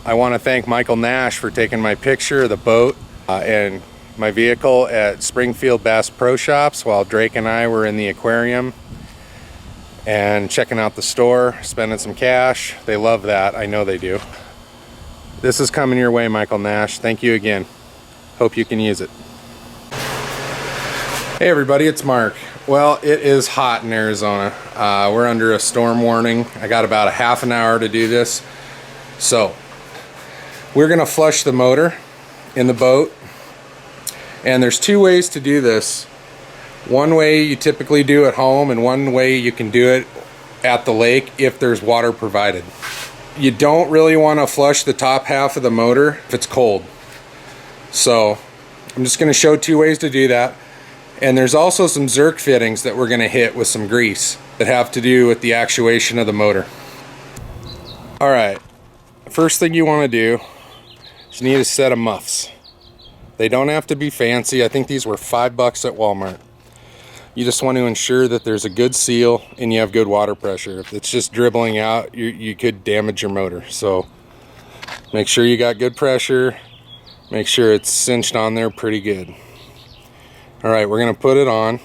I want to thank Michael Nash for taking my picture of the boat and my vehicle at Springfield Bass Pro Shops while Drake and I were in the aquarium and checking out the store, spending some cash. They love that. I know they do. This is coming your way, Michael Nash. Thank you again. Hope you can use it. Hey everybody, it's Mark. Well, it is hot in Arizona. We're under a storm warning. I got about a half an hour to do this. So, we're gonna flush the motor in the boat. And there's two ways to do this. One way you typically do at home, and one way you can do it at the lake if there's water provided. You don't really want to flush the top half of the motor if it's cold. So I'm just going to show two ways to do that. And there's also some zerk fittings that we're going to hit with some grease that have to do with the actuation of the motor. Alright, first thing you want to do is you need a set of muffs. They don't have to be fancy. I think these were $5 at Walmart. You just want to ensure that there's a good seal and you have good water pressure. If it's just dribbling out, you could damage your motor. So make sure you got good pressure. Make sure it's cinched on there pretty good. Alright, we're going to put it on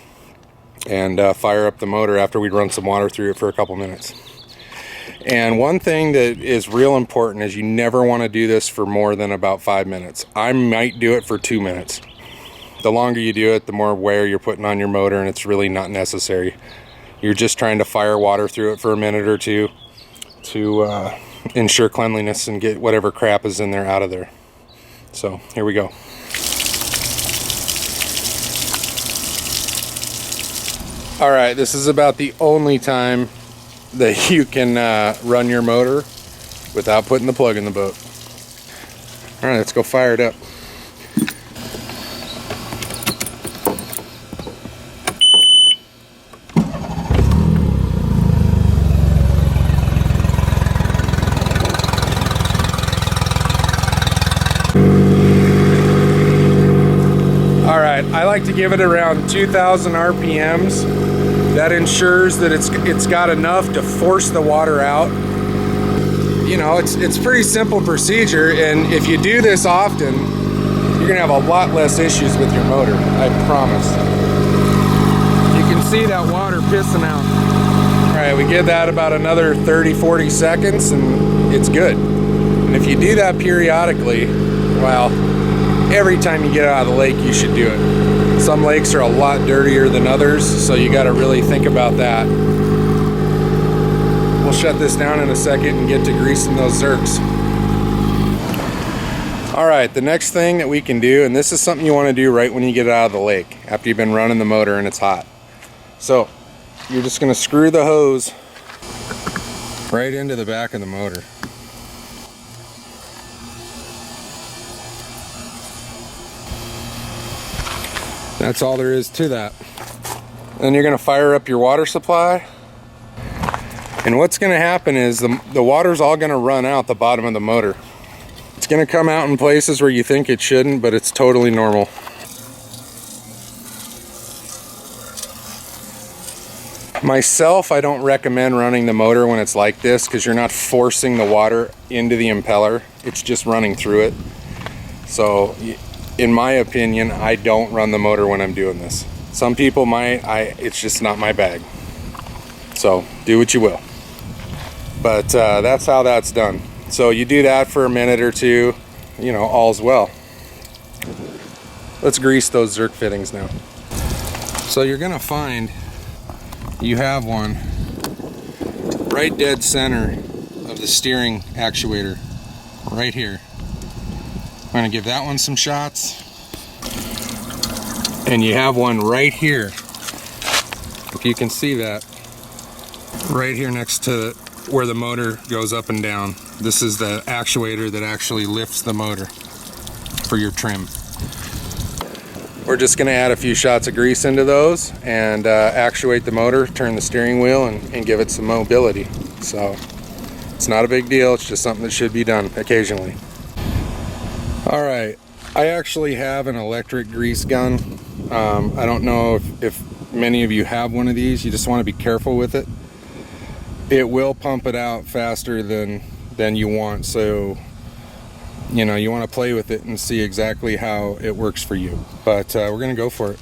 and fire up the motor after we run some water through it for a couple minutes. And one thing that is real important is you never want to do this for more than about 5 minutes. I might do it for 2 minutes. The longer you do it, the more wear you're putting on your motor, and it's really not necessary. You're just trying to fire water through it for a minute or two to ensure cleanliness and get whatever crap is in there out of there. So here we go. Alright, this is about the only time that you can run your motor without putting the plug in the boat. Alright, let's go fire it up. Alright, I like to give it around 2,000 RPMs. That ensures that it's got enough to force the water out. You know, it's pretty simple procedure, and if you do this often, you're gonna have a lot less issues with your motor, I promise. You can see that water pissing out. Alright, we give that about another 30-40 seconds and it's good. And if you do that periodically, well, every time you get out of the lake you should do it. Some lakes are a lot dirtier than others, so you got to really think about that. We'll shut this down in a second and get to greasing those zerks. Alright, the next thing that we can do, and this is something you want to do right when you get out of the lake, after you've been running the motor and it's hot. So, you're just going to screw the hose right into the back of the motor. That's all there is to that. Then you're going to fire up your water supply. And what's going to happen is the water's all going to run out the bottom of the motor. It's going to come out in places where you think it shouldn't, but it's totally normal. Myself, I don't recommend running the motor when it's like this because you're not forcing the water into the impeller. It's just running through it. So, in my opinion, I don't run the motor when I'm doing this. Some people might, it's just not my bag. So, do what you will. But that's how that's done. So you do that for a minute or two, you know, all's well. Let's grease those zerk fittings now. So you're gonna find you have one right dead center of the steering actuator, right here. I'm going to give that one some shots. And you have one right here. If you can see that. Right here next to where the motor goes up and down. This is the actuator that actually lifts the motor for your trim. We're just going to add a few shots of grease into those and actuate the motor, turn the steering wheel, and give it some mobility. So it's not a big deal. It's just something that should be done occasionally. Alright, I actually have an electric grease gun. I don't know if many of you have one of these. You just want to be careful with it. It will pump it out faster than you want, so you know, you want to play with it and see exactly how it works for you. But we're gonna go for it.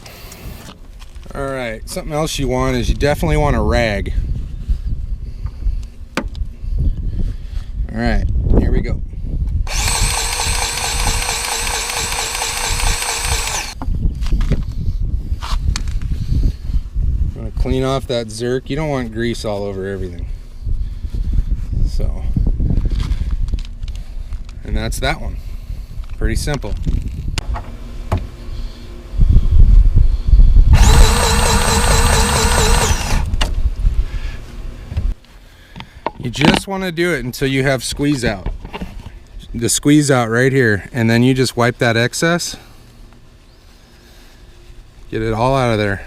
All right, something else you want is you definitely want a rag. All right, here we go. I'm gonna clean off that zerk. You don't want grease all over everything. So, and that's that one. Pretty simple. You just want to do it until you have squeeze out. The squeeze out right here, and then you just wipe that excess. Get it all out of there.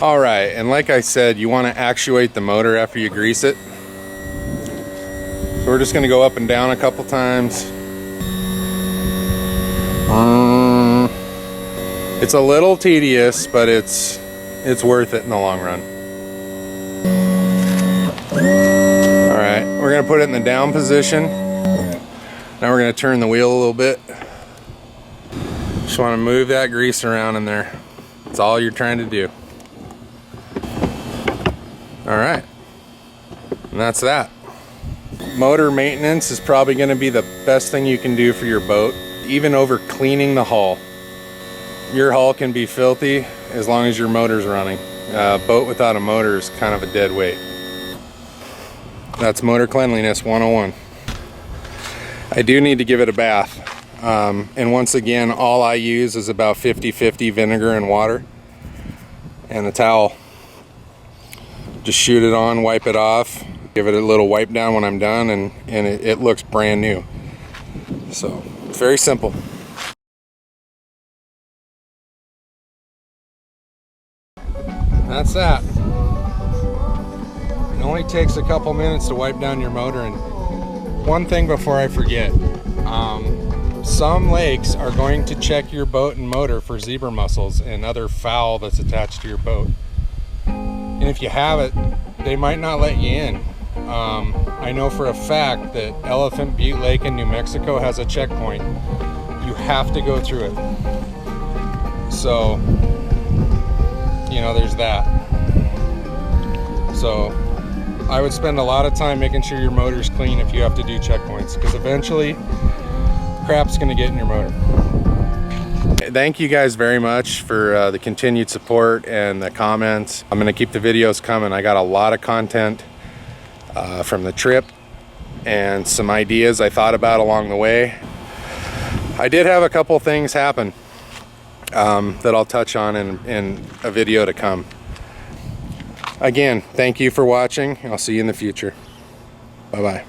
All right, and like I said, you want to actuate the motor after you grease it. So we're just going to go up and down a couple times. It's a little tedious, but it's worth it in the long run. All right, we're going to put it in the down position. Now we're going to turn the wheel a little bit. Just want to move that grease around in there. That's all you're trying to do. All right, and that's that. Motor maintenance is probably going to be the best thing you can do for your boat, even over cleaning the hull. Your hull can be filthy as long as your motor's running. A boat without a motor is kind of a dead weight. That's motor cleanliness 101. I do need to give it a bath. And once again, all I use is about 50-50 vinegar and water and a towel. Just shoot it on, wipe it off, give it a little wipe down when I'm done, and it looks brand new. So, it's very simple. That's that. It only takes a couple minutes to wipe down your motor. And one thing before I forget, some lakes are going to check your boat and motor for zebra mussels and other foul that's attached to your boat. And if you have it, they might not let you in. I know for a fact that Elephant Butte Lake in New Mexico has a checkpoint. You have to go through it. So, you know, there's that. So, I would spend a lot of time making sure your motor's clean if you have to do checkpoints, because eventually, crap's gonna get in your motor. Thank you guys very much for the continued support and the comments. I'm gonna keep the videos coming. I got a lot of content from the trip and some ideas I thought about along the way. I did have a couple things happen that I'll touch on in a video to come. Again, thank you for watching. I'll see you in the future. Bye-bye.